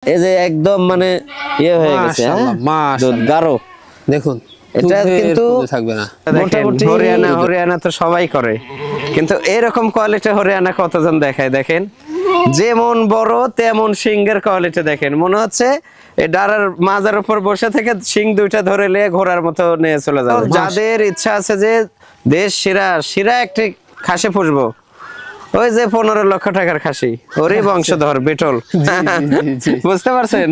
এই যে একদম মানে ইয়ে হয়ে গেছে, দুধ গাঢ়। দেখুন এটা কিন্তু থাকবে না। মোটামুটি হরিয়ানা তো সবাই করে, কিন্তু এরকম কোয়ালিটি হরিয়ানা কতজন দেখায়? দেখেন যেমন বড় তেমন সিংহের কোয়ালিটি দেখেন, মনে হচ্ছে এই ডারার মাজার উপর বসে থেকে সিং দুইটা ধরে নিয়ে ঘোড়ার মতো নিয়ে চলে যাবে। যাদের ইচ্ছা আছে যে দেশ সেরা একটি খাসি পুষবো, ওই যে 15 লক্ষ টাকার খাসি, ওরই বংশধর বিটল, বুঝতে পারছেন?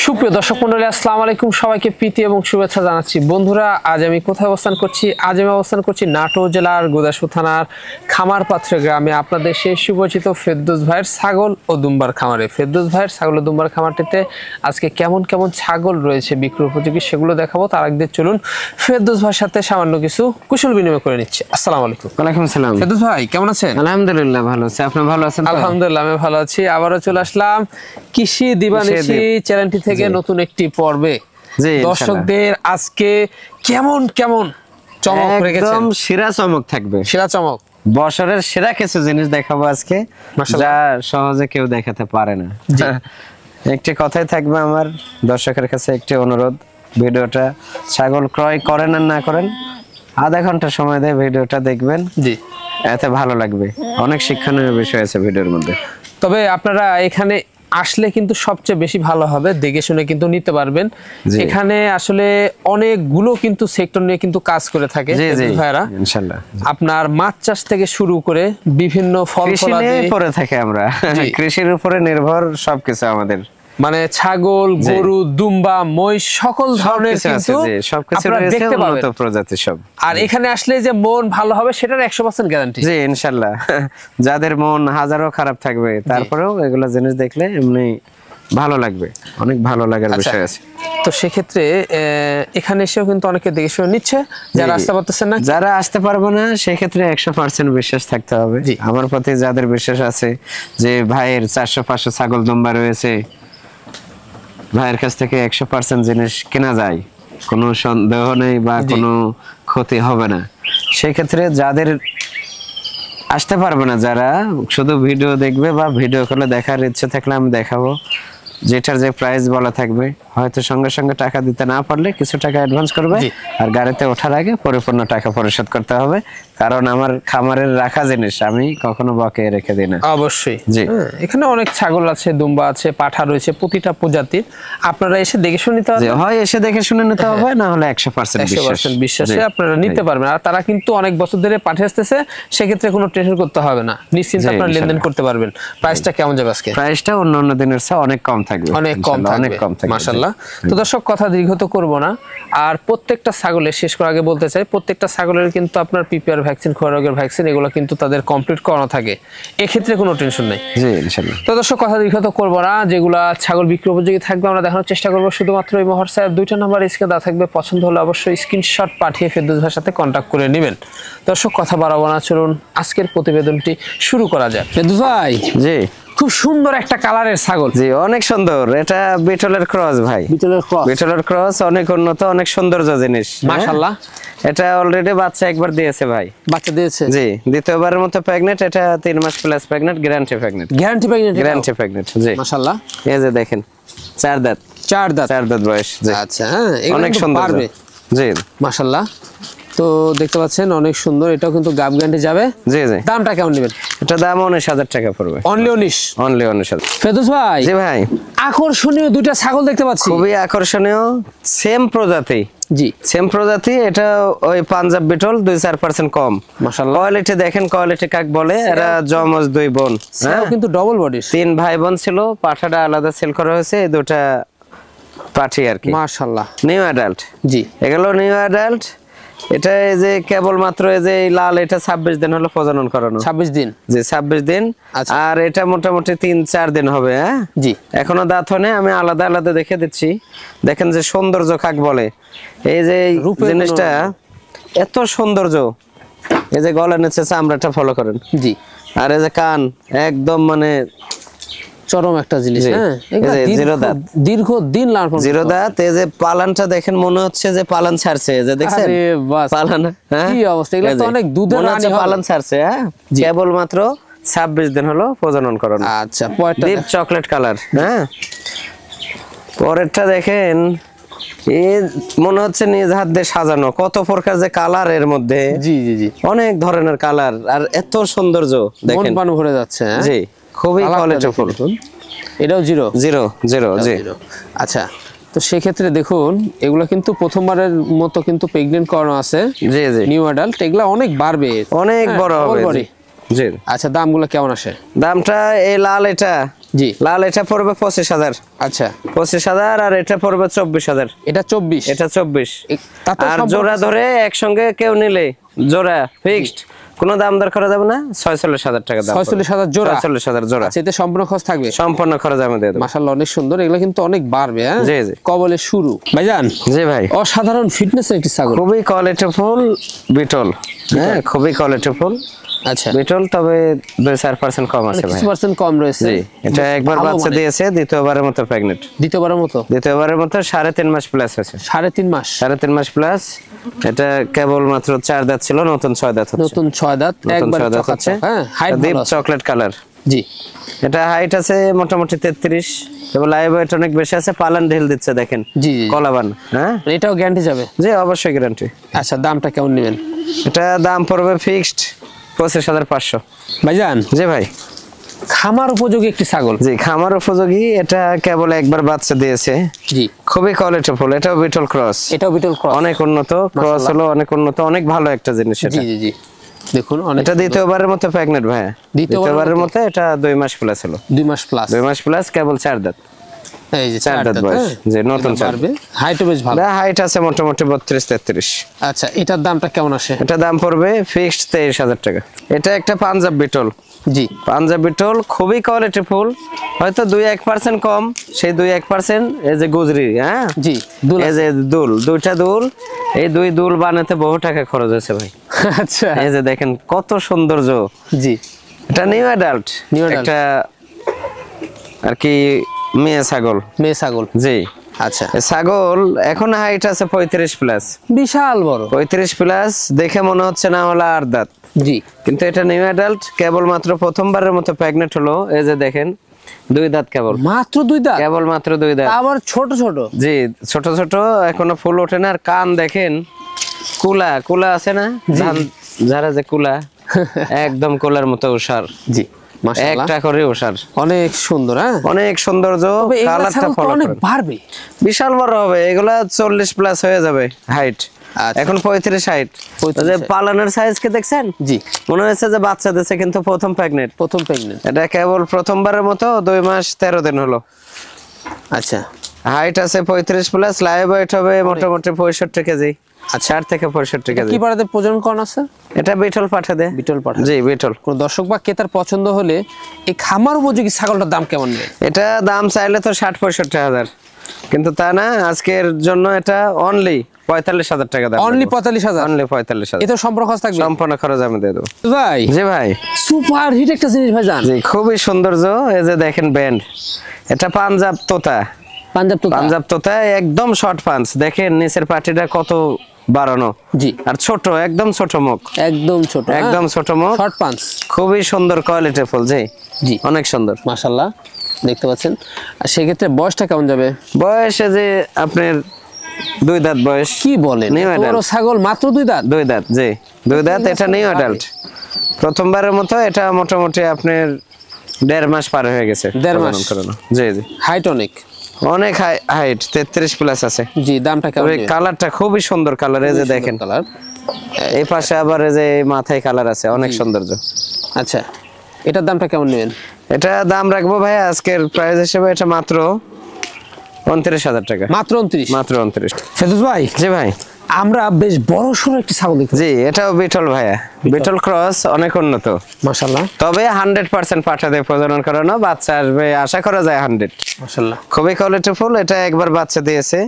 সুপ্রিয় দর্শক মন্ডলী, আসসালামু আলাইকুম। সবাইকে প্রীতি এবং শুভেচ্ছা জানাচ্ছি। বন্ধুরা, আজ আমি কোথায় অবস্থান করছি? আজ আমি অবস্থান করছি নাটোর জেলার গোদাসপুর থানার খামারপাত্র গ্রামে, আপনাদের সেই সুপরিচিত ফেরদৌস ভাইয়ের ছাগল ও দুম্বার খামারে। ফেরদৌস ভাইয়ের ছাগল ও দুম্বার খামারটিতে আজকে কেমন কেমন ছাগল রয়েছে বিক্রি উপযোগী, সেগুলো দেখাবো। তার আগে চলুন ফেরদৌস ভাইয়ের সাথে সামান্য কিছু কুশল বিনিময় করে নিচ্ছি। আসসালামু আলাইকুম। ওয়ালাইকুম আসসালাম। ফেরদৌস ভাই কেমন আছেন? আলহামদুলিল্লাহ ভালো আছি, আপনি ভালো আছেন? আলহামদুলিল্লাহ আমি ভালো আছি। আবারও চলে আসলাম কৃষি দিবানিশি চ্যানেলটি থেকে নতুন একটি পর্বে। দর্শকদের আজকে কেমন কেমন চমক রেখেছেন? একদম সেরা চমক থাকবে, সেরা চমক, বছরের সেরা কিছু জিনিস দেখাবো আজকে, যা সহজে কেউ দেখাতে পারে না। একটি কথাই থাকবে আমার দর্শকের কাছে, একটি অনুরোধ, ভিডিওটা ছাগল ক্রয় করেন আর না করেন, আধা ঘন্টা সময় দিয়ে ভিডিওটা দেখবেন, জি এতে ভালো লাগবে। অনেক শিক্ষণীয় বিষয় আছে ভিডিওর মধ্যে। তবে আপনারা এখানে আসলে কিন্তু সবচেয়ে বেশি ভালো হবে, দেখে শুনে কিন্তু নিতে পারবেন। এখানে আসলে অনেকগুলো কিন্তু সেক্টর নিয়ে কিন্তু কাজ করে থাকে ভাইরা, ইনশাআল্লাহ। আপনার মাছ চাষ থেকে শুরু করে বিভিন্ন ফল ফলাদি করে থাকে, আমরা কৃষির উপরে নির্ভর সবকিছু আমাদের, মানে ছাগল, গরু, দুম্বা, মহিষ, সকল ধরনের কিন্তু আপনারা দেখতে পাবেন, প্রজাতি সব। আর এখানে আসলে যে মন ভালো হবে সেটার 100% গ্যারান্টি। জি ইনশাআল্লাহ। যাদের মন হাজারো খারাপ থাকবে, তারপরেও এগুলো জিনিস দেখলে এমনি ভালো লাগবে, অনেক ভালো লাগার বিষয় আছে। তো সেক্ষেত্রে এখানে এসেও কিন্তু অনেকে দেখে শুনে নিচ্ছে, যারা আসতে পারতেছেন না, যারা আসতে পারবো না, সেক্ষেত্রে 100% বিশ্বাস থাকতে হবে আমার প্রতি। যাদের বিশ্বাস আছে যে ভাইয়ের 400-500 ছাগল দুম্বা রয়েছে, ভাইয়ের কাছ থেকে 100% জিনিস কেনা যায়, কোনো সন্দেহ নেই বা কোনো ক্ষতি হবে না। সেক্ষেত্রে যাদের আসতে পারবে না, যারা শুধু ভিডিও দেখবে বা ভিডিও কলে দেখার ইচ্ছে থাকলে আমি দেখাবো, যেটার যে প্রাইস বলা থাকবে, হয়তো সঙ্গে সঙ্গে টাকা দিতে না পারলে কিছু টাকা অ্যাডভান্স করবে, আর গাড়িতে ওঠার আগে পরিপূর্ণ টাকা পরিশোধ করতে হবে, কারণ আমার খামারের রাখা জিনিস আমি কখনো বকেয়া রেখে দিই না। অবশ্যই জি। এখানে অনেক ছাগল আছে, দুম্বা আছে, পাঠা রয়েছে, প্রতিটা প্রজাতির। আপনারা এসে দেখে শুনে নিতে হবে, হয় এসে দেখে শুনে নিতে হবে, না হলে 100% বিশ্বাসে আপনারা নিতে পারবেন। আর তারা কিন্তু অনেক বছর ধরে পাঠিয়ে আসতেছে, সেক্ষেত্রে কোনো টেনশন করতে হবে না, নিশ্চিন্তে আপনারা লেনদেন করতে পারবেন। প্রাইসটা কেমন যাবে আজকে? প্রাইসটা অন্য দিনের চেয়ে অনেক কম থাকবে, অনেক কম থাকবে মাশাআল্লাহ। তো দর্শক, কথা দীর্ঘত করব না, আর প্রত্যেকটা ছাগলের শেষ করার আগে বলতে চাই, প্রত্যেকটা ছাগলের কিন্তু আপনার পিপিআর ভ্যাকসিন, খোয়া রোগের ভ্যাকসিন, এগুলো কিন্তু তাদের কমপ্লিট করানো থাকে, এক্ষেত্রে কোনো টেনশন নেই। জি ইনশাআল্লাহ। তো দর্শক, কথা দীর্ঘত করব না, যেগুলা ছাগল বিক্রি উপযোগী থাকবে আমরা দেখানোর চেষ্টা করব। শুধুমাত্র এই হোয়াটসঅ্যাপ 2টা নাম্বার স্ক্রিনে দেওয়া থাকবে, পছন্দ হলে অবশ্যই স্ক্রিনশট পাঠিয়ে ফেরদৌস ভাইয়ের সাথে কন্ট্যাক্ট করে নেবেন। দর্শক, কথা বাড়াবো না, চলুন আজকের প্রতিবেদনটি শুরু করা যাক। ফেরদৌস ভাই, জি খুব সুন্দর একটা কালারের ছাগল। জি অনেক সুন্দর, এটা বিটলের ক্রস ভাই, বিটলের ক্রস, অনেক উন্নত, অনেক সৌন্দর্য জিনিস মাশাআল্লাহ। এটা অলরেডি বাচ্চা একবার দিয়েছে ভাই, বাচ্চা দিয়েছে জি, দ্বিতীয়বারের মতো প্রেগন্যান্ট, এটা 3 মাস প্লাস প্রেগন্যান্ট, গ্যারান্টি প্রেগন্যান্ট জি মাশাআল্লাহ। এই যে দেখেন, 4 দাঁত বয়স, জি আচ্ছা, হ্যাঁ অনেক সুন্দর জি মাশাআল্লাহ। তো দেখতে পাচ্ছেন অনেক সুন্দর, এটাও কিন্তু গাব গ্যারান্টি যাবে। জি জি। দামটা কেমন নেবেন? এটা দাম 19,000 টাকা পড়বে। অনলি 19,000। ফেরদৌস ভাই, জি ভাই, আকর্ষণীয় দুইটা ছাগল দেখতে পাচ্ছি, খুবই আকর্ষণীয়, সেম প্রজাতি। জি সেম প্রজাতি, এটা ওই পাঞ্জাব বিটল 2-4% কম। মাশাআল্লাহ, কোয়ালিটি দেখেন, কোয়ালিটি কাক বলে, এরা জমজ 2 বোন, হ্যাঁ কিন্তু ডবল বডি, 3 ভাই বোন ছিল, পাঠাটা আলাদা সেল করা হয়েছে, এই দুটো পাঠি আর কি। মাশাআল্লাহ, নিউ অ্যাডাল্ট। জি এগুলো নিউ অ্যাডাল্ট। এটা এই যে কেবল মাত্র এই যে লাল, এটা 26 দিন হলো প্রজনন করানো। 26 দিন, জি 26 দিন। আর এটা মোটামুটি 3-4 দিন হবে। হ্যাঁ জি, এখনো দাঁত হয় না, আমি আলাদা আলাদা দেখে দিচ্ছি। দেখেন যে সৌন্দর্য কাক বলে, এই যে জিনিসটা এত সৌন্দর্য। এই যে গলা নিচে চামড়াটা ফলো করেন, জি, আর এই যে কান একদম মানে চরম একটা জিনিস। জি। হ্যাঁ, এগুলা এই যে জিরো দাঁত। দীর্ঘ দিন লালন পালন জিরো করতে হয়। দাঁত। এই যে পালানটা দেখেন, মনে হচ্ছে যে পালান ছাড়ছে, এই যে দেখছেন আরে বাস, পালান। হ্যাঁ, কি অবস্থা, এগুলা এই তো যে, অনেক দুধের মনে হচ্ছে রানী হবে। পালান ছাড়ছে। হ্যাঁ, জি। কেবল মাত্র 26 দিন হলো প্রজনন করানো। আচ্ছা, পরেরটা ডিপ চকলেট কালার। হ্যাঁ, পরেরটা দেখেন, এ মনে হচ্ছে নিজ হাত দিয়ে সাজানো, কত প্রকার যে কালার এর মধ্যে। জি জি জি, অনেক ধরনের কালার, আর এত সৌন্দর্য মন দেখেন। পান ভরে যাচ্ছে। হ্যাঁ, জি, খুবই কালারটা কোয়ালিটিফুল। দেখুন। এটাও জিরো। জিরো জিরো, জি। আচ্ছা, তো সেক্ষেত্রে দেখুন এগুলো কিন্তু প্রথমবারের মতো কিন্তু প্রেগনেন্ট করানো আছে, জি জি, নিউ অ্যাডাল্ট, এগুলা অনেক বাড়বে, অনেক বড় হবে। বড়। জি, আচ্ছা, দামগুলো কেমন আসে? দামটা এই লাল এটা, জি, লাল এটা পড়বে 25,000। আচ্ছা, 25,000, আর এটা পড়বে 24,000। এটা 24, এটা 24। তাতে আর জোড়া ধরে একসঙ্গে কেউ নিলে জোড়া ফিক্সড, কোনো দাম দর করা যাবে না। 46,000 টাকা দাম। 46,000 জোড়া। 46,000 জোড়া। আচ্ছা, এতে সম্পূর্ণ খরচ থাকবে? সম্পূর্ণ খরচ আমি দিয়ে দেবো। মাশাআল্লাহ, অনেক সুন্দর। এগুলো কিন্তু অনেক বাড়বে। হ্যাঁ, জি জি, কবলের শুরু। ভাইজান, জি ভাই, অসাধারণ ফিটনেস একটি ছাগল, খুবই কোয়ালিটিফুল বিটল। হ্যাঁ, খুবই কোয়ালিটিফুল আচ্ছা, বিটল, তবে 2-4% কম আছে ভাই। কিছু পার্সেন্ট কম রয়েছে। জি, এটা একবার ভালো বাচ্চা মানে। দিয়েছে, দ্বিতীয়বারের মতো প্রেগনেন্ট। দ্বিতীয়বারের মতো? দ্বিতীয়বারের মতো 3.5 মাস প্লাস আছে। 3.5 মাস? 3.5 মাস প্লাস। এটা কেবল মাত্র 4 দাঁত ছিল, নতুন 6 দাঁত হচ্ছে। নতুন 6 দাঁত, একবার হচ্ছে। হ্যাঁ, হাইট ডিপ ভালো আছে। Chocolate colour. জি, এটা হাইট আছে মোটামুটি 33, এবং লাইভ ওয়েট অনেক বেশি আছে। পালান ঢিল দিচ্ছে দেখেন, জি জি, কলাবান। হ্যাঁ, এটাও গ্যারান্টি যাবে? জি, অবশ্যই গ্যারান্টি। আচ্ছা, দামটা কেমন নেবেন? এটা দাম পড়বে ফিক্সড 25,500। ভাইজান, জি ভাই, খামার উপযোগী একটি ছাগল। জি, খামার উপযোগী। এটা কেবল একবার বাচ্চা দিয়েছে, জি, খুবই কোয়ালিটিফুল। এটাও বিটল ক্রস, এটাও বিটল ক্রস, অনেক উন্নত ক্রস হলো, অনেক উন্নত, অনেক ভালো একটা জিনিস এটা। জি জি জি, দেখুন অনেক। এটা দ্বিতীয়বারের মতো প্রেগনেন্ট ভাই। দ্বিতীয়বারের মতো। এটা 2 মাস প্লাস হলো। 2 মাস প্লাস? 2 মাস প্লাস, কেবল 4 দাঁত। এই যে 4 দাঁত বয়স, যে নতুন 4 পারবে। হাইটও বেশ ভালো। হাইট আছে মোটামুটি 32-33। আচ্ছা, এটার দামটা কেমন আসে? এটা দাম পড়বে ফিক্সড 23,000 টাকা। এটা একটা পাঞ্জাব বিটল। জি, পাঞ্জাব বিটল খুবই কোয়ালিটিফুল, হয়তো 2-1% কম। সেই 2-1% এই যে গুজরি। হ্যাঁ, জি, দুল এই যে দুল, দুইটা দুল, এই দুই দুল বানাতে বহু টাকা খরচ হয়েছে ভাই। আচ্ছা, এই যে দেখেন কত সৌন্দর্য। জি, এটা নিউ অ্যাডাল্ট, New adult। একটা আর কি মেয়ে ছাগল। মেয়ে ছাগল? জি, আচ্ছা, এই ছাগল এখন হাইট আছে 35 প্লাস। বিশাল বড়। 35 প্লাস দেখে মনে হচ্ছে না হলো 8 দাঁত, জি, কিন্তু এটা নিউ অ্যাডাল্ট, কেবল মাত্র প্রথমবারের মতো প্রেগনেন্ট হলো। এই যে দেখেন 2 দাঁত কেবল, মাত্র 2 দাঁত? কেবল মাত্র 2 দাঁত। আবার ছোট ছোট? জি, ছোট ছোট, এখনো ফুল ওঠে না। আর কান দেখেন, কুলা কুলা আছে না, ধান যারা যে কুলা, একদম কুলার মতো ওষার। জি, মাশাআল্লাহ, একটা করে ওষার। অনেক সুন্দর। হ্যাঁ, অনেক সৌন্দর্য, কালারটা ফলো অনেক করে। বাড়বে, বিশাল বড় হবে এগুলা, 40 প্লাস হয়ে যাবে হাইট। আচ্ছা। এখন 35 হাইট। 35 পালানের সাইজ কে দেখছেন? জি, মনে হচ্ছে যে বাচ্চা দিচ্ছে, কিন্তু প্রথম প্রেগনেন্ট। প্রথম প্রেগনেন্ট? এটা কেবল প্রথমবারের মতো 2 মাস 13 দিন হলো। আচ্ছা, হাইট আছে 35 প্লাস, লাইভ ওয়েট হবে মোটামুটি 65 কেজি। আচ্ছা, 8 থেকে 65 কেজি। কি পাড়াতে প্রজনন করানো আছে? এটা বিটল পাঠা দে। বিটল পাঠা? জি, বিটল। কোন দর্শক বা ক্রেতার পছন্দ হলে এই খামার উপযোগী ছাগলটার দাম কেমন নেবে? এটা দাম চাইলে তো 60-65 হাজার, কিন্তু তা না, আজকের জন্য এটা অনলি 45,000 টাকা দাম। অনলি 45,000? অনলি 45,000। এতে সম্পূর্ণ খরচ থাকবে? সম্পূর্ণ খরচ আমি দিয়ে দেবো। ভাই, জি ভাই, সুপার হিট একটা জিনিস ভাই জান। জি, খুবই সৌন্দর্য। এই যে দেখেন ব্যান্ড, এটা পাঞ্জাব তোতা। পাঞ্জাব তোতা? পাঞ্জাব তোতা, একদম শর্ট পাঞ্চ। দেখেন নিচের পাটিটা কত বাড়ানো। জি, আর ছোট, একদম ছোট মুখ, একদম ছোট, একদম ছোট মুখ, শর্ট পাঞ্চ, খুবই সুন্দর কোয়ালিটিফুল। জি জি, অনেক সুন্দর, মাশাআল্লাহ, দেখতে পাচ্ছেন। আর সেক্ষেত্রে বয়সটা কেমন যাবে? বয়সে যে আপনার 2 দাঁত বয়স। কি বলেন, New এত বড় adult। ছাগল মাত্র 2 দাঁত? 2 দাঁত, জি 2 দাঁত। এটা নিউ অ্যাডাল্ট, প্রথমবারের মতো। এটা মোটামুটি আপনার 1.5 মাস পার হয়ে গেছে। 1.5 মাস? জি জি, হাইট অনেক? অনেক হাইট, 33 প্লাস আছে। জি, দামটা কেমন? কালারটা খুবই সুন্দর কালার। এই যে দেখেন কালার, এই পাশে আবার এই যে মাথায় কালার আছে, অনেক সৌন্দর্য। আচ্ছা, এটার দামটা কেমন নেবেন? এটা দাম রাখবো ভাই আজকের প্রাইস হিসেবে, এটা মাত্র 29,000 টাকা। মাত্র 29? মাত্র 29। ফেরদৌস ভাই, জি ভাই, আমরা বেশ বড় সড়ো একটি ছাগল দেখতে। জি, এটাও বিটল ভাইয়া। বিটল ক্রস, অনেক উন্নত, মাশাআল্লাহ, তবে 100% পাঠা দিয়ে প্রজনন করানো। বাচ্চা আসবে আশা করা যায় 100। মাশাআল্লাহ, খুবই কোয়ালিটিফুল। এটা একবার বাচ্চা দিয়েছে,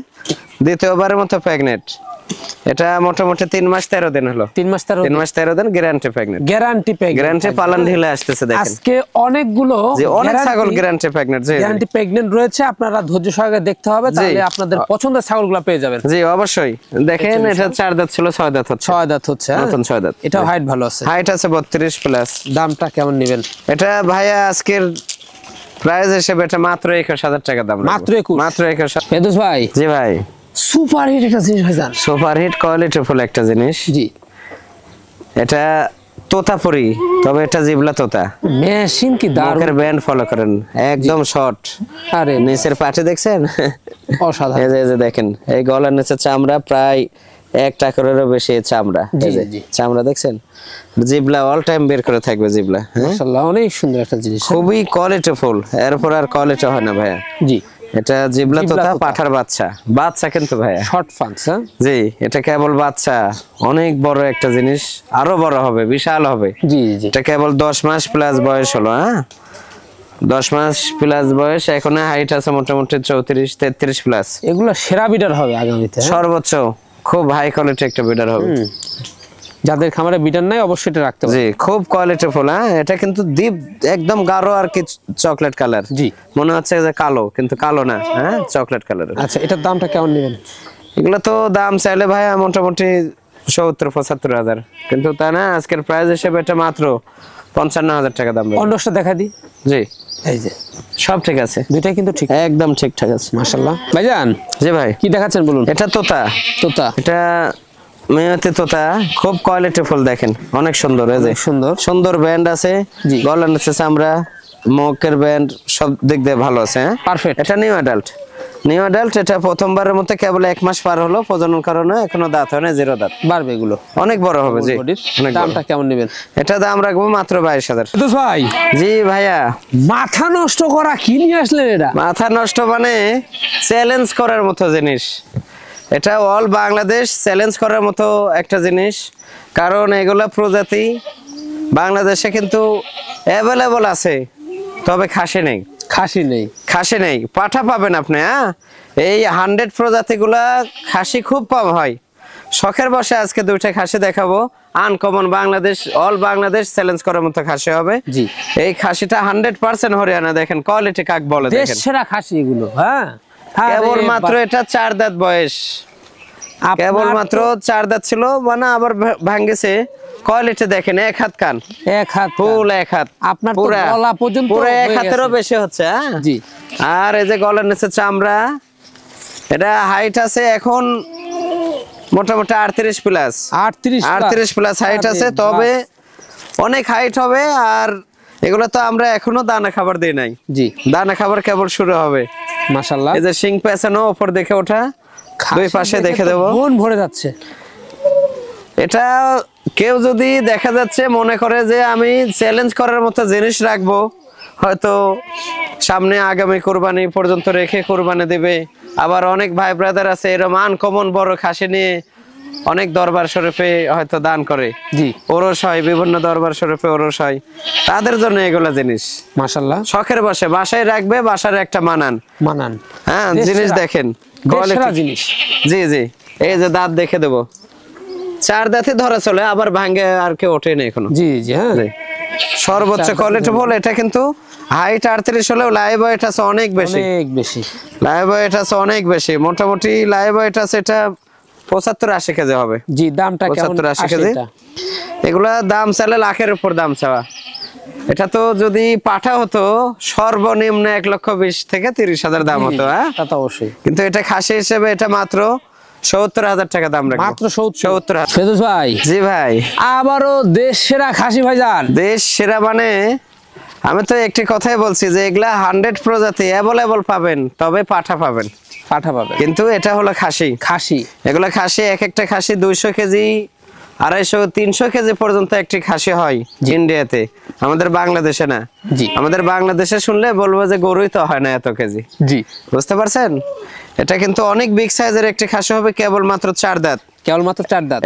দ্বিতীয়বারের মতো প্রেগনেন্ট। এটা মোটামুটি 3 মাস 13 দিন হলো। 3 মাস 13 দিন গ্যারান্টি প্রেগন্যান্ট। গ্যারান্টি পালন ঢিলে আসতেছে দেখেন। আজকে অনেকগুলো যে অনেক ছাগল গ্যারান্টি প্রেগন্যান্ট। জি গ্যারান্টি প্রেগন্যান্ট রয়েছে, আপনারা ধৈর্য সহকারে দেখতে হবে, তাহলে আপনাদের পছন্দের ছাগলগুলো পেয়ে যাবেন। জি অবশ্যই। দেখেন এটা 4 দাঁত ছিল, 6 দাঁত হচ্ছে। 6 দাঁত হচ্ছে, নতুন 6 দাঁত। এটাও হাইট ভালো আছে, হাইট আছে 32 প্লাস। দামটা কেমন নেবেন? এটা ভাইয়া আজকের প্রাইস হিসেবে এটা মাত্র 21000 টাকা দাম। মাত্র 21? মাত্র 21000। ফেরদৌস ভাই। জি ভাই। সুপার হিট একটা জিনিস ভাইজান। সুপার হিট কোয়ালিটি ফুল একটা জিনিস। জি। এটা তোতাপুরি, তবে এটা জিবলা তোতা। মেশিন কি দারুণ। মুখের ব্যান্ড ফলো করেন, একদম শর্ট। আরে নিচের পাটে দেখছেন? অসাধারণ। এই যে দেখেন, এই গলার নিচে চামড়া প্রায় 1 টাকারেরও বেশি চামড়া। এই যে চামড়া দেখছেন, জিবলা অল টাইম বের করে থাকবে জিবলা। মাশাআল্লাহ অনেক সুন্দর একটা জিনিস, খুবই কোয়ালিটি ফুল। এরপর আর কোয়ালিটি হয় না ভাইয়া। জি। এটা জিবলা তোতা, পাঠার বাচ্চা। বাচ্চা কিন্তু ভাইয়া শর্ট ফান্স। জি, এটা কেবল বাচ্চা। অনেক বড় একটা জিনিস, আরো বড় হবে, বিশাল হবে। জি জি। এটা কেবল 10 মাস প্লাস বয়স হলো। 10 মাস প্লাস বয়স, এখন হাইট আছে মোটামুটি 34-33 প্লাস। এগুলো সেরা বিডার হবে আগামীতে। সর্বোচ্চ খুব হাই কোয়ালিটি একটা বিডার হবে। যাদের খামারে বিডার নাই অবশ্যই এটা রাখতে হবে। জি, খুব কোয়ালিটি ফুল। এটা কিন্তু ডিপ একদম গাঢ় আর কি চকলেট কালার। জি। মনে হচ্ছে যে কালো, কিন্তু কালো না। Chocolate colour. আচ্ছা, এটার দামটা কেমন নেবেন? এগুলো তো দাম চাইলে ভাই মোটামুটি 70-75 হাজার, কিন্তু তা না, আজকের প্রাইস হিসেবে এটা মাত্র 55,000 টাকা দাম। অন্যটা দেখা দি। জি, এই যে সব ঠিক আছে, দুইটাই কিন্তু ঠিক, একদম ঠিকঠাক আছে। মাশাআল্লাহ। ভাইজান। জি ভাই। কি দেখাচ্ছেন বলুন? এটা তোতা। তোতা। এটা মেয়াতে তোতা, খুব কোয়ালিটি ফুল। দেখেন অনেক সুন্দর। এই যে সুন্দর সুন্দর ব্যান্ড আছে, গলার নিচে চামড়া, মুখের ব্যান্ড সব দিক দিয়ে ভালো আছে। পারফেক্ট। এটা নিউ অ্যাডাল্ট। এটা প্রথমবারের মতো কেবল 1 মাস পার হলো, প্রজনন কারণে এখনো দাঁত হয় না, 0 দাঁত। বাড়বে এগুলো, অনেক বড় হবে। জি, দামটা কেমন নেবেন? এটা দাম রাখবো মাত্র 22,000। ভাই। জি ভাইয়া। মাথা নষ্ট করা কি নিয়ে আসলেন এটা? মাথা নষ্ট মানে চ্যালেঞ্জ করার মতো জিনিস। এটা অল বাংলাদেশ চ্যালেঞ্জ করার মতো একটা জিনিস, কারণ এগুলা প্রজাতি বাংলাদেশে কিন্তু অ্যাভেলেবল আছে, তবে খাসি নেই। খাসি নেই, পাঠা পাবেন আপনি। এই 100 প্রজাতিগুলা খাসি খুব কম হয়। শখের বসে আজকে 2টা খাসি দেখাবো, uncommon. Bangladesh all Bangladesh challenge করার মতো খাসি হবে। জি। এই খাসিটা 100% হরিয়ানা। দেখেন কোয়ালিটি কাক বলে, দেখেন দেশসেরা খাসি এগুলো। কেবল মাত্র এটা 4 দাঁত বয়স, কেবল মাত্র 4 দাঁত ছিল, মানে আবার ভাঙ্গেছে। কোয়ালিটি দেখেন, 1 হাত কান, 1 হাত ফুল 1 হাত, আপনার তো গলা পর্যন্ত পুরো 1 হাতেরও বেশি হচ্ছে। জি। আর এই যে গলার নিচে চামড়া, এটা হাইট আছে এখন মোটামুটি 38 প্লাস। 38 প্লাস হাইট আছে, তবে অনেক হাইট হবে। আর এগুলো তো আমরা এখনো দানা খাবার দেই নাই। জি। দানা খাবার কেবল শুরু হবে। মাশাআল্লাহ। এই যে শিং পেছানো, উপর দেখে ওঠা, দুই পাশে দেখে দেবো, মন ভরে যাচ্ছে। এটা কেউ যদি দেখা যাচ্ছে মনে করে যে আমি চ্যালেঞ্জ করার মতো জিনিস রাখবো, হয়তো সামনে আগামী কোরবানি পর্যন্ত রেখে কোরবানি দেবে। আবার অনেক ভাই ব্রাদার আছে এরকম আনকমন বড় খাসি নিয়ে অনেক দরবার শরীফে হয়তো দান করে। জি। ওরস হয়, বিভিন্ন দরবার শরীফে ওরস হয়, তাদের জন্য এগুলা জিনিস মাশাআল্লাহ শখের বসে বাসায় রাখবে, বাসার একটা মানান। জিনিস দেখেন, জিনিস। জি জি। এই যে দাঁত দেখে দেবো, 4 দাঁতে ধরা চলে, আবার ভাঙ্গে আর কেউ ওঠেনি এখনো। জি জি। সর্বোচ্চ কোয়ালিটি বল। এটা কিন্তু হাইট 38 হলেও লাইভ ওয়েট আছে অনেক বেশি। লাইভ ওয়েট আছে অনেক বেশি, মোটামুটি লাইভ ওয়েট আছে এটা 75-80 কেজি হবে। জি। দামটা কেমন? 75-80 কেজি। এগুলা দাম চাইলে লাখের উপর দাম চাওয়া। এটা তো যদি পাঠা হতো সর্বনিম্ন 1,20,000 থেকে 30,000 দাম হতো। তা তো অবশ্যই, কিন্তু এটা খাসি হিসেবে এটা মাত্র 70,000 টাকা দাম রাখবো। মাত্র 70,000। 70,000। ফেরদৌস ভাই। জি ভাই। আবারও দেশ সেরা খাসি ভাইজান। দেশ সেরা মানে আমি তো একটি কথাই বলছি যে এগুলা 100 প্রজাতি অ্যাভেলেবল পাবেন, তবে পাঠা পাবেন। কিন্তু এটা হলো খাসি। এগুলা খাসি, এক একটা খাসি 200 কেজি, 250-300 কেজি পর্যন্ত একটি খাসি হয় ইন্ডিয়াতে, আমাদের বাংলাদেশে না। আমাদের বাংলাদেশে শুনলে বলবো যে গরুই তো হয় না এত কেজি। জি, বুঝতে পারছেন? এটা কিন্তু অনেক বিগ সাইজের একটি খাসি হবে, কেবল মাত্র 4 দাঁত।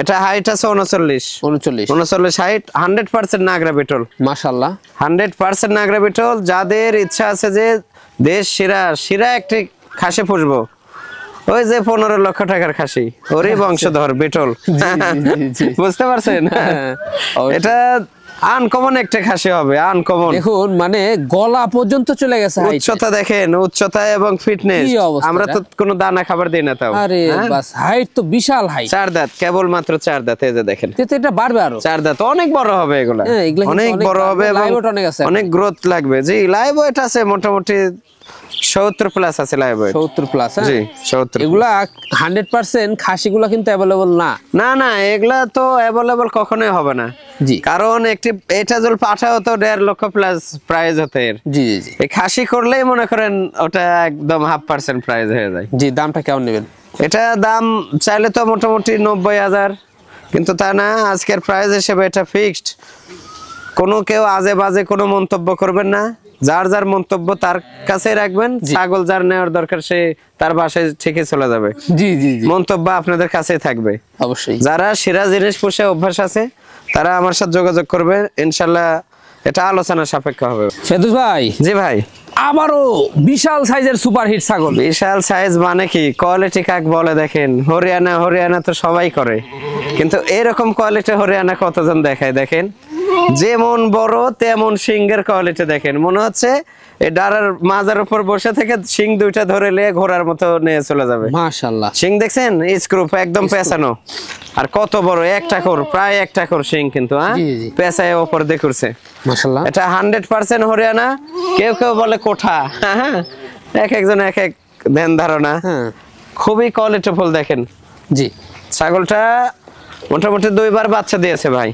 এটা হাইট আছে 39 হাইট, 100% নাগরা বিটল। মাশাআল্লাহ, 100% নাগরা বিটল। যাদের ইচ্ছা আছে যে দেশ সেরা একটি খাসি পুষবো, ওই যে 15 লক্ষ টাকার খাসি, ওরই বংশধর বিটল। বুঝতে পারছেন? এটা আনকমন একটা খাসি হবে, আনকমন। দেখুন মানে গলা পর্যন্ত চলে গেছে, উচ্চতা দেখেন, উচ্চতা এবং ফিটনেস। আমরা তো কোনো দানা খাবার দিই না তাও। আরে বাস, হাইট তো বিশাল হাইট। 4 দাঁত, কেবল মাত্র 4 দাঁত। এই যে দেখেন, এটা বাড়বে আরো। 4 দাঁত অনেক বড় হবে এগুলা, অনেক বড় হবে এবং অনেক গ্রোথ লাগবে। জি, লাইভ ওয়েট আছে মোটামুটি 70 প্লাস আছে লাইভ ওয়েট। 70 প্লাস? জি 70। এগুলা 100% খাসিগুলা কিন্তু अवेलेबल না। না না, এগুলা তো अवेलेबल কখনোই হবে না। জি, কারণ একটি এটা জল পাঠাও তো 1.5 লক্ষ প্লাস প্রাইস হতে এর। জি জি জি। এই খাসি করলেই মনে করেন ওটা একদম 0.5% প্রাইস হয়ে যায়। জি, দামটা কেমন নেবেন? এটা দাম চাইলে তো মোটামুটি 90,000, কিন্তু তা না, আজকের প্রাইস হিসেবে এটা ফিক্সড। কোনো কেউ আজে বাজে কোনো মন্তব্য করবেন না, যার যার মন্তব্য তার কাছে রাখবেন। ছাগল যার নেওয়ার দরকার সে তার বাসায় ঠিকই চলে যাবে। জি জি জি, মন্তব্য আপনাদের কাছেই থাকবে অবশ্যই। যারা সেরা জিনিস পুষে অভ্যাস আছে তারা আমার সাথে যোগাযোগ করবে, ইনশাল্লাহ এটা আলোচনা সাপেক্ষ হবে। ফেরদৌস ভাই। জি ভাই, আবারও বিশাল সাইজের সুপারহিট ছাগল। বিশাল সাইজ মানে কি, কোয়ালিটি কাক বলে দেখেন। হরিয়ানা হরিয়ানা তো সবাই করে, কিন্তু এরকম কোয়ালিটি হরিয়ানা কতজন দেখায় দেখেন। যেমন বড় তেমন সিংহের কোয়ালিটি দেখেন, মনে হচ্ছে এই ডারার মাজার উপর বসে থেকে সিং দুইটা ধরে নিয়ে ঘোড়ার মতো নিয়ে চলে যাবে। মাশাআল্লাহ, সিং দেখছেন, স্ক্রুপ একদম পেছানো। আর কত বড়, একটা কর, প্রায় একটা কর সিং, কিন্তু হ্যাঁ পেছায় ওপর দিয়ে করছে। মাশাআল্লাহ, এটা 100% হরিয়ানা। কেউ কেউ বলে কোঠা, হ্যাঁ, এক একজন এক এক ধ্যান ধারণা। খুবই কোয়ালিটিফুল দেখেন। জি, ছাগলটা মোটামুটি 2বার বাচ্চা দিয়েছে ভাই,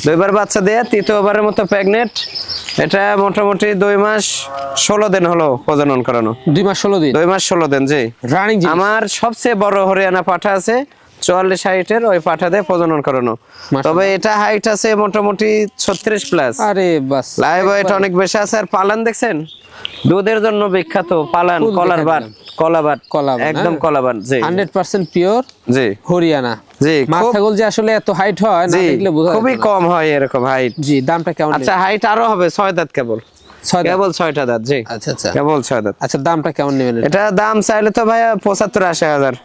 2বার বাচ্চা দিয়ে 3য়বারের মতো প্রেগনেন্ট। এটা মোটামুটি 2 মাস 16 দিন হলো প্রজনন করানো। 2 মাস 16 দিন? 2 মাস 16 দিন, জি। রানিং। আমার সবচেয়ে বড় হরিয়ানা পাঠা আছে 44 হাইটের, ওই পাঠা দিয়ে প্রজনন করানো। তবে এটা হাইট আছে মোটামুটি 36 প্লাস। আরে বাস, লাইভ ওয়েট অনেক বেশি আছে। আর পালান দেখছেন, দুধের জন্য বিখ্যাত পালান, কলারবাট, কলাবাট, একদম কলাবাট। জি, 100% পিওর। জি, হরিয়ানা। জি, ছাগল যে আসলে এত হাইট হয় না দেখলে বোঝা যায়, খুবই কম হয় এরকম হাইট। জি, দামটা কেমন? আচ্ছা, হাইট আরো হবে 6 দাঁত কেবল, কেবল 6টা দাঁত। জি, আচ্ছা আচ্ছা, কেবল 6 দাঁত। আচ্ছা, দামটা কেমন নেবেন? এটা দাম চাইলে তো ভাই 75-80 হাজার,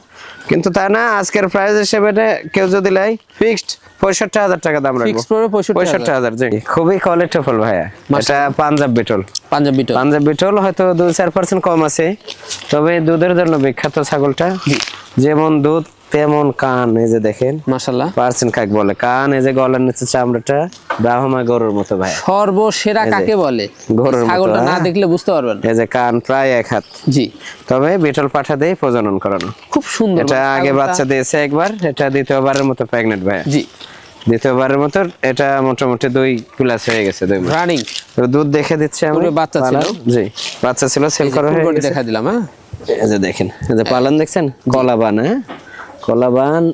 কিন্তু তা না, আজকের প্রাইস হিসেবে কেউ যদি লাই ফিক্সড 65,000 টাকা দাম রাখবো। 65,000। জি, খুবই কোয়ালিটিফুল ভাইয়া। এটা পাঞ্জাব বিটল। পাঞ্জাব বিটল হয়তো 2-4% কম আছে, তবে দুধের জন্য বিখ্যাত ছাগলটা। যেমন দুধ তেমন কান, এই যে দেখেন মাশাআল্লাহ। পার্সেন্ট কাক বলে, কান এই যে গলার নিচে চামড়াটা ব্রাহ্মা গরুর মতো ভাই। সর্বসেরা কাকে বলে? গরুর মতো, ছাগলটা না দেখলে বুঝতে পারবেন। এই যে কান প্রায় 1 হাত। জি, তবে বিটল পাঠা দিয়ে প্রজনন করানো, খুব সুন্দর। এটা আগে বাচ্চা দিয়েছে একবার, এটা দ্বিতীয়বারের মতো প্রেগন্যান্ট ভাই। জি, দ্বিতীয়বারের মতো। এটা মোটামুটি 2 প্লাস হয়ে গেছে, 2 মাস রানিং। তো দুধ দেখে দিচ্ছে আমরা। বাচ্চা ছিল? জি, বাচ্চা ছিল, সেল করা হয়ে গেছে। দেখা দিলাম। হ্যাঁ, এই যে দেখেন, এই যে পালন দেখছেন, কলাবান। হ্যাঁ, কলাবান।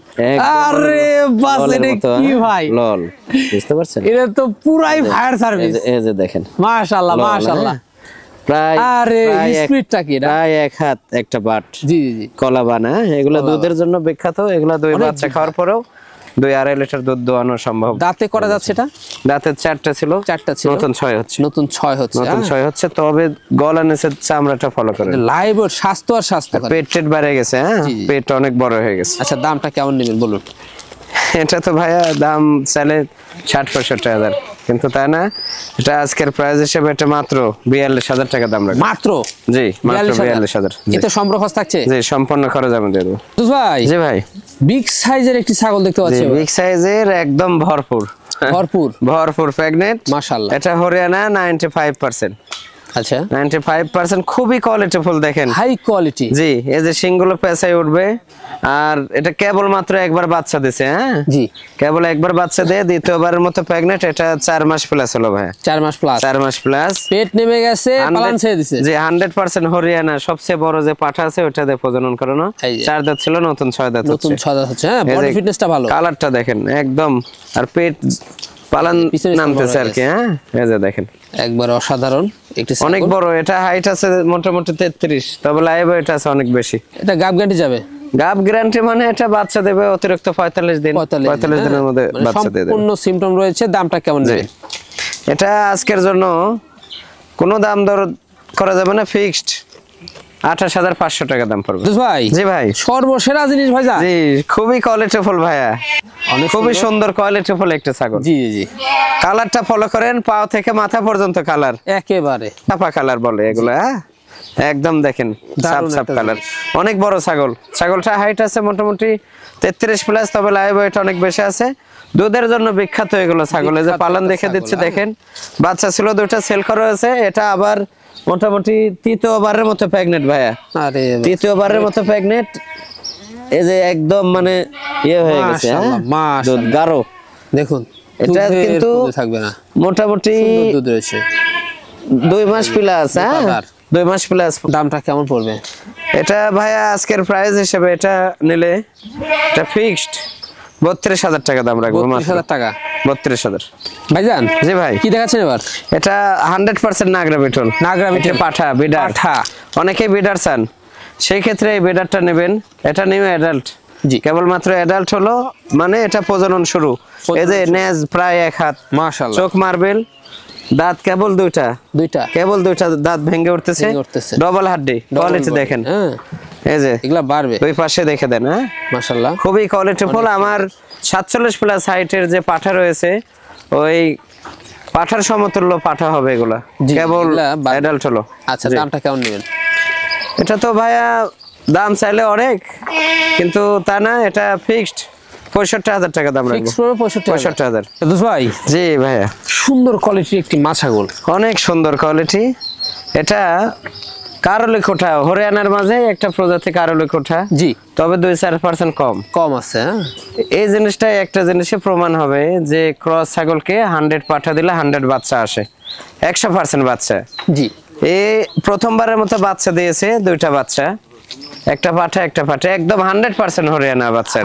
আরে বাস, এটা কি ভাই, লল, বুঝতে পারছেন? এটা তো পুরাই ফায়ার সার্ভিস। এই যে দেখেন, মাশাআল্লাহ মাশাআল্লাহ। প্রায় স্পিডটা কি, প্রায় 1 হাত একটা বাট। জি জি, কলাবান। এগুলা দুধের জন্য বিখ্যাত। এগুলা 2 বাচ্চা খাওয়ার পরেও 2-2.5 লিটার দুধ দোয়ানো সম্ভব। দাঁতে করা যাচ্ছে এটা? দাঁতে 4টা ছিল, নতুন 6 হচ্ছে। নতুন 6 হচ্ছে, তবে গলা নিচে চামড়াটা ফলো করে। লাইভ স্বাস্থ্য আর স্বাস্থ্য, পেট বেড়ে গেছে। হ্যাঁ, পেট অনেক বড় হয়ে গেছে। আচ্ছা, দামটা কেমন নেবেন বলুন? এটা তো ভাইয়া দাম চাইলে 60-65 হাজার, কিন্তু তাই না, এটা আজকের প্রাইস হিসেবে এটা মাত্র 42,000 টাকা দাম রাখবে। মাত্র? জি, মাত্র 42,000। এটা সম্পূর্ণ খরচ থাকছে? জি, সম্পূর্ণ খরচ আমি দিয়ে দেব। ভাই, জি ভাই, বিগ সাইজের একটি ছাগল দেখতে পাচ্ছি। বিগ সাইজের, একদম ভরপুর ভরপুর ভরপুর প্রেগন্যান্ট। মাশাআল্লাহ। এটা হরিয়ানা 95%। আচ্ছা, 95% খুবই কোয়ালিটিফুল দেখেন, হাই কোয়ালিটি। জি, এই যে সিংগুলো পেছায় উঠবে। আর এটা কেবল মাত্র একবার বাচ্চা দিছে। হ্যাঁ জি, কেবল একবার বাচ্চা দিয়ে দ্বিতীয়বারের মতো প্রেগন্যান্ট। এটা 4 মাস প্লাস হলো ভাই। 4 মাস প্লাস, 4 মাস প্লাস। পেট নেমে গেছে, পালন ছেড়ে দিছে। জি, 100% হরিয়ানা। সবচেয়ে বড় যে পাঠা আছে ওটা দিয়ে প্রজনন করানো। 4 দাঁত ছিল, নতুন 6 দাঁত হচ্ছে। নতুন 6 দাঁত হচ্ছে। হ্যাঁ, বডি ফিটনেসটা ভালো, কালারটা দেখেন একদম। আর পেট পালন নামতেছে আর কি। হ্যাঁ, এই যে দেখেন, একবার অসাধারণ একটি ছাগল, অনেক বড়। এটা হাইট আছে মোটামুটি 33, তবে লাইভ ওয়েট আছে অনেক বেশি। এটা গাব গ্যারান্টি যাবে? গাব গ্যারান্টি মানে এটা বাচ্চা দেবে অতিরিক্ত 45 দিন। 45 দিনের মধ্যে বাচ্চা দিয়ে দেবে। সম্পূর্ণ সিম্পটম রয়েছে। দামটা কেমন নেবে? এটা আজকের জন্য কোনো দাম দর করা যাবে না, ফিক্সড 28,500 টাকা দাম পড়বে। ভাই জি ভাই, সর্বসেরা জিনিস ভাইজান। জি খুবই কোয়ালিটিফুল ভাইয়া, খুবই সুন্দর কোয়ালিটিফুল একটা ছাগল। জি জি, কালারটা ফলো করেন, পাও থেকে মাথা পর্যন্ত কালার একেবারে চাপা কালার বলে এগুলো। হ্যাঁ একদম দেখেন সাপ সাপ কালার, অনেক বড় ছাগল। ছাগলটা হাইট আছে মোটামুটি 33+, তবে লাইভ ওয়েট অনেক বেশি আছে। দুধের জন্য বিখ্যাত এগুলো ছাগল। এই যে পালন দেখে দিচ্ছে দেখেন, বাচ্চা ছিল দুটো সেল করা হয়েছে। এটা আবার মোটামুটি তৃতীয়বারের মতো প্রেগনেন্ট ভাইয়া, আরে তৃতীয়বারের মতো প্রেগনেন্ট। এই যে একদম মানে ইয়ে হয়ে গেছে, দুধ গাঢ় দেখুন। এটা কিন্তু থাকবে না, মোটামুটি দুধ রয়েছে 2 মাস প্লাস। হ্যাঁ 2 মাস প্লাস। দামটা কেমন পড়বে এটা ভাইয়া আজকের প্রাইস হিসেবে এটা নিলে এটা ফিক্সড 32,000 টাকা দাম রাখবো। 32,000 টাকা। 32,000 ভাইজান। জি ভাই, কি দেখাচ্ছেন এবার? এটা 100% নাগরা বিটল। নাগরা বিটল পাঠা বিডার। পাঠা, অনেকেই বিডার চান, সেই ক্ষেত্রে এই বিডারটা নেবেন। এটা নিউ অ্যাডাল্ট, জি কেবলমাত্র অ্যাডাল্ট হলো, মানে এটা প্রজনন শুরু। এই যে নেজ প্রায় 1 হাত, মাশাআল্লাহ। চোখ মার্বেল, দাঁত কেবল দুইটা, কেবল দুইটা দাঁত ভেঙে উঠতেছে, ডবল হাড্ডি। কোয়ালিটি দেখেন, এই যে এগুলা বাড়বে, দুই পাশে দেখে দেন। হ্যাঁ মাশাআল্লাহ, খুবই কোয়ালিটিফুল। আমার 47+ হাইটের যে পাঠা রয়েছে, ওই পাঠার সমতুল্য পাঠা হবে এগুলা, কেবল অ্যাডাল্ট হলো। আচ্ছা, দামটা কেমন নেবেন? এটা তো ভাইয়া দাম চাইলে অনেক, কিন্তু তা না, এটা ফিক্সড 65,000 টাকা দাম রাখবো। 65,000। ভাই জি ভাইয়া, সুন্দর কোয়ালিটির একটি মাছাগোল, অনেক সুন্দর কোয়ালিটি। এটা কারলি কোঠা, হরিয়ানার মাঝে একটা প্রজাতি কারলি কোঠা। জি, তবে 2-4% কম আছে। এই জিনিসটাই একটা জিনিসে প্রমাণ হবে যে ক্রস ছাগলকে 100 পাঠা দিলে 100 বাচ্চা আসে, 100% বাচ্চা। জি, এই প্রথমবারের মতো বাচ্চা দিয়েছে, 2টা বাচ্চা, একটা পাঠা একটা পাঠা, একদম 100% হরিয়ানা বাচ্চা।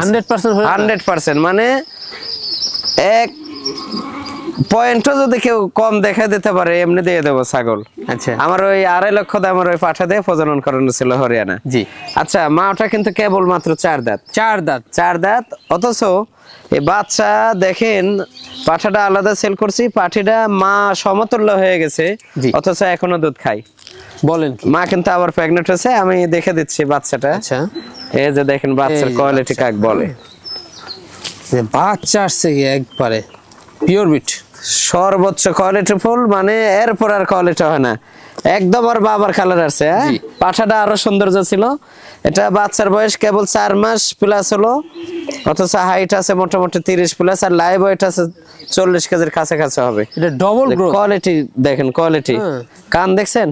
100% মানে এক পয়েন্টও যদি কেউ কম দেখা দিতে পারে, এমনি দিয়ে দেবো ছাগল। আচ্ছা, আমার ওই 2.5 লক্ষ দামের ওই পাঠা দিয়ে প্রজনন করানো ছিল হরিয়ানা। জি, আচ্ছা, মাটা কিন্তু কেবল মাত্র 4 দাঁত। 4 দাঁত, অথচ এই বাচ্চা দেখেন, পাঠাটা আলাদা সেল করছি, পাঠিটা মা সমতুল্য হয়ে গেছে, অথচ এখনো দুধ খাই। বলেন মা কিন্তু আবার প্রেগনেন্ট হয়েছে, আমি দেখে দিচ্ছি বাচ্চাটা। আচ্ছা, এই যে দেখেন বাচ্চার কোয়ালিটি কাক বলে, বাচ্চা আসছে একবারে পিওর বিট, সর্বোচ্চ কোয়ালিটিফুল, মানে এরপর আর কোয়ালিটি হয় না, একদম আর বাবার কালার আছে। পাঠাটা আরো সৌন্দর্য ছিল। এটা বাচ্চার বয়স কেবল 4 মাস প্লাস হলো, অথচ হাইট আছে মোটামুটি 30+, আর লাইভ ওয়েট আছে 40 কেজির কাছাকাছি হবে। এটা ডবল গ্রোথ। কোয়ালিটি দেখেন, কোয়ালিটি। কান দেখছেন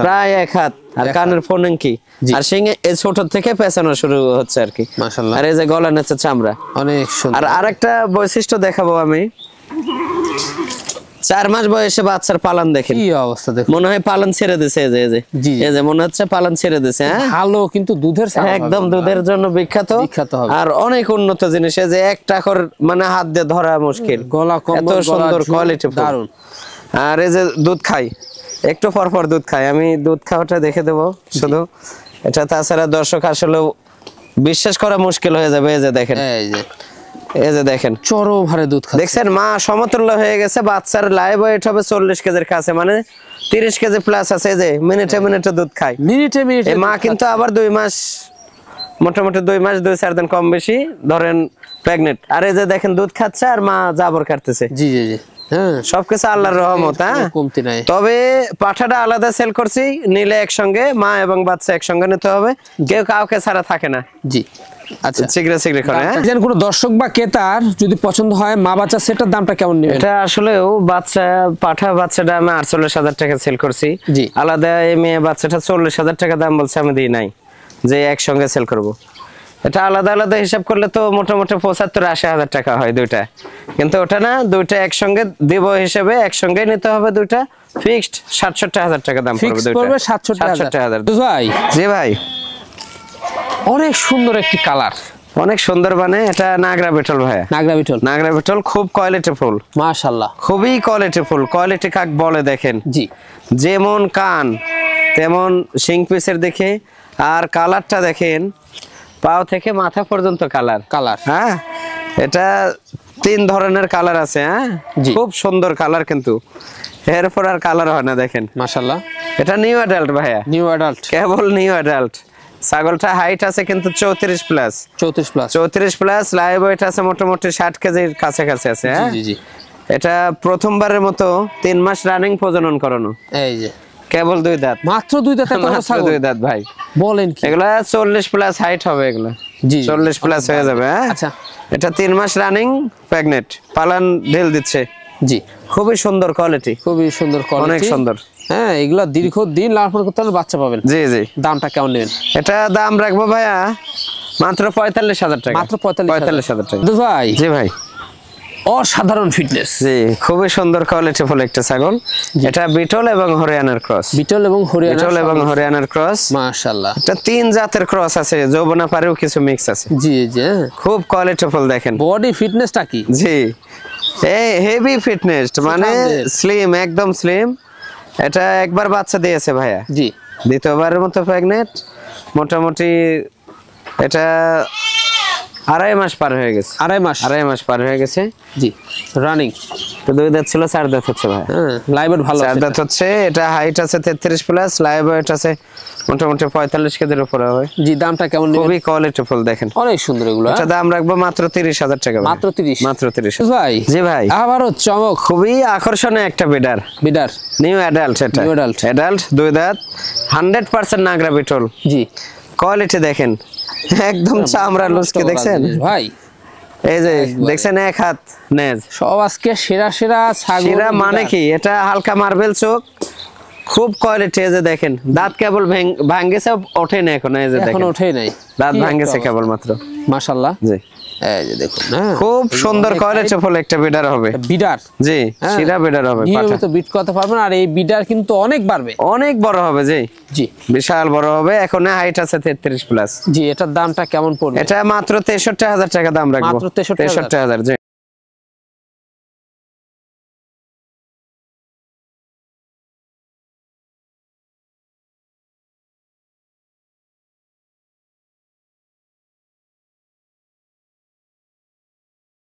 প্রায় 1 হাত, আর কানের ফোনেঙ্কি, আর সিংহে এই ছোট থেকে পেছানো শুরু হচ্ছে আর কি। মাশাআল্লাহ। আর এই যে গলা নেচে চামড়া, অনেক সুন্দর। আর আরেকটা বৈশিষ্ট্য দেখাবো আমি, 4 মাস বয়সে বাচ্চার পালন দেখেন, কি অবস্থা দেখুন, মনে হয় পালন ছেড়ে দিছে। এই যে মনে হচ্ছে পালন ছেড়ে দিছে। হ্যাঁ ভালো, কিন্তু দুধের একদম দুধের জন্য বিখ্যাত, আর অনেক উন্নত জিনিস। এই যে একটা মানে হাত দিয়ে ধরা মুশকিল, গলা এত সুন্দর কোয়ালিটি, দারুন। আর এই যে দুধ খাই, একটু পর পর দুধ খাই, আমি দুধ খাওয়াটা দেখে দেবো শুধু। এটা তাছাড়া দর্শক আসলে বিশ্বাস করা মুশকিল হয়ে যাবে। এই যে দেখেন, এই যে দেখেন চরম হারে দুধ খাচ্ছে, দেখছেন মা সমতুল্য হয়ে গেছে। বাচ্চার লাইভ ওয়েট হবে 40 কেজির কাছে, মানে 30 কেজি প্লাস আছে। এই যে মিনিটে মিনিটে দুধ খায়, মিনিটে মিনিটে। মা কিন্তু আবার 2 মাস, মোটামুটি 2 মাস 2-4 দিন কম বেশি ধরেন প্রেগনেন্ট। আর এই যে দেখেন দুধ খাচ্ছে, আর মা জাবর কাটতেছে। জি জি জি, হ্যাঁ সবকিছু আল্লাহর রহমত। হ্যাঁ কমতি নাই। তবে পাঠাটা আলাদা সেল করছি, নিলে একসঙ্গে মা এবং বাচ্চা একসঙ্গে নিতে হবে, কেউ কাউকে ছাড়া থাকে না। জি, আচ্ছা, শীঘ্র শীঘ্র করে। কোনো দর্শক বা ক্রেতার যদি পছন্দ হয় মা বাচ্চা সেটার দামটা কেমন নেবেন? এটা আসলেও বাচ্চা, পাঠা বাচ্চাটা আমি 48,000 টাকা সেল করছি। জি, আলাদা এই মেয়ে বাচ্চাটা 40,000 টাকা দাম বলছে, আমি দিই নাই যে একসঙ্গে সেল করব। এটা আলাদা আলাদা হিসাব করলে তো মোটামুটি 75-80 টাকা হয় দুইটা, কিন্তু ওটা না, দুইটা একসঙ্গে দিব হিসেবে একসঙ্গে নিতে হবে। দুইটা ফিক্সড 67,000 টাকা দাম পড়বে। দুইটা 67,000। ভাই জি ভাই, অনেক সুন্দর একটি কালার, অনেক সুন্দর। মানে এটা নাগরা বিটল ভাইয়া, নাগরা বিটল খুব কোয়ালিটিফুল, মাশাআল্লাহ, খুবই কোয়ালিটিফুল। কোয়ালিটি কাক বলে দেখেন, জি, যেমন কান তেমন শিং পিসের দেখে, আর কালারটা দেখেন, পাও থেকে মাথা পর্যন্ত কালার। হ্যাঁ, এটা 3 ধরনের কালার আছে। হ্যাঁ, খুব সুন্দর কালার, কিন্তু এরপর আর কালার হয় না। দেখেন মাশাআল্লাহ, এটা নিউ অ্যাডাল্ট ভাইয়া, নিউ অ্যাডাল্ট, কেবল নিউ অ্যাডাল্ট। ছাগলটা হাইট আছে কিন্তু 34 প্লাস, 34 প্লাস। লাইভ ওয়েট আছে মোটামুটি 60 কেজির কাছাকাছি আছে। হ্যাঁ জি জি। এটা প্রথমবারের মতো 3 মাস রানিং প্রজনন করানো, এই যে কেবল 2 দাঁত, মাত্র 2 দাঁত, এত বড় মাত্র ছাগল? 2 দাঁত ভাই, বলেন কি? এগুলা 40 প্লাস হাইট হবে, এগুলা জি 40 প্লাস হয়ে যাবে। হ্যাঁ আচ্ছা, এটা 3 মাস রানিং প্রেগনেন্ট, পালান ঢেল দিচ্ছে। জি খুবই সুন্দর কোয়ালিটি, খুবই সুন্দর কোয়ালিটি, অনেক সুন্দর। হ্যাঁ এগুলা দীর্ঘদিন লালন পালন করতে হলে বাচ্চা পাবেন। জি জি। দামটা কেমন নেবেন? এটা দাম রাখবো ভাইয়া মাত্র 45,000 টাকা। মাত্র 45,000 টাকা। তো ভাই জি ভাই, অসাধারণ ফিটনেস, জি খুবই সুন্দর কোয়ালিটি ফুল একটা ছাগল। এটা বিটল এবং হরিয়ানার ক্রস, বিটল এবং বিটল এবং হরিয়ানার ক্রস। মাশাআল্লাহ, এটা 3 জাতের ক্রস আছে, যৌবনা পারেও কিছু মিক্স আছে। জি জি। খুব কোয়ালিটি ফুল দেখেন, বডি ফিটনেসটা কি? জি এই হেভি ফিটনেস, মানে স্লিম, একদম স্লিম। এটা একবার বাচ্চা দিয়েছে ভাইয়া, জি দ্বিতীয়বারের মতো প্রেগনেন্ট। মোটামুটি এটা 2.5 মাস পার হয়ে গেছে, 2.5 মাস পার হয়ে গেছে। জি রানিং। তো 2 দাঁত ছিল, 4 দাঁত হচ্ছে ভাই। হ্যাঁ লাইভ ভালো 4 আছে। দাঁত হচ্ছে। এটা হাইট আছে 33 প্লাস, লাইভ ওয়েট আছে মোটামুটি 45 কেজির উপরে হবে। জি দামটা কেমন নেবেন? খুবই কোয়ালিটি ফুল দেখেন, অনেক সুন্দর এগুলো। এটা দাম রাখবো মাত্র 30,000 টাকা। মাত্র 30? মাত্র 30। ভাই জি ভাই, আবারও চমক, খুবই আকর্ষণীয় একটা বিডার, বিডার নিউ অ্যাডাল্ট। এটা New adult। অ্যাডাল্ট 2 দাঁত, 100% নাগরা বিটল। জি কোয়ালিটি দেখেন, একদম চামড়া লুচকে দেখছেন ভাই, এই যে দেখছেন, এক হাত নেজ সব আজকে সেরা সেরা ছাগল। সেরা মানে কি, এটা হালকা মার্বেল চোখ, খুব কোয়ালিটি। এই যে দেখেন, দাঁত কেবল ভাঙ্গেছে, ওঠে না এখন। এই যে এখন দেখেন ওঠেই নাই, দাঁত ভাঙ্গেছে কেবল মাত্র। মাশাআল্লাহ। জি এই যে দেখুন, হ্যাঁ খুব সুন্দর কোয়ালিটি ফুল একটা বিডার হবে। বিডার, জি সেরা বিডার হবে, নিয়মিত বিট করতে পারবেন। আর এই বিডার কিন্তু অনেক বাড়বে, অনেক বড় হবে। জি জি বিশাল বড় হবে। এখন হাইট আছে 33 প্লাস। জি। এটার দামটা কেমন পড়বে? এটা মাত্র 63,000 টাকা দাম রাখবো। মাত্র 63,000? 63,000 জি।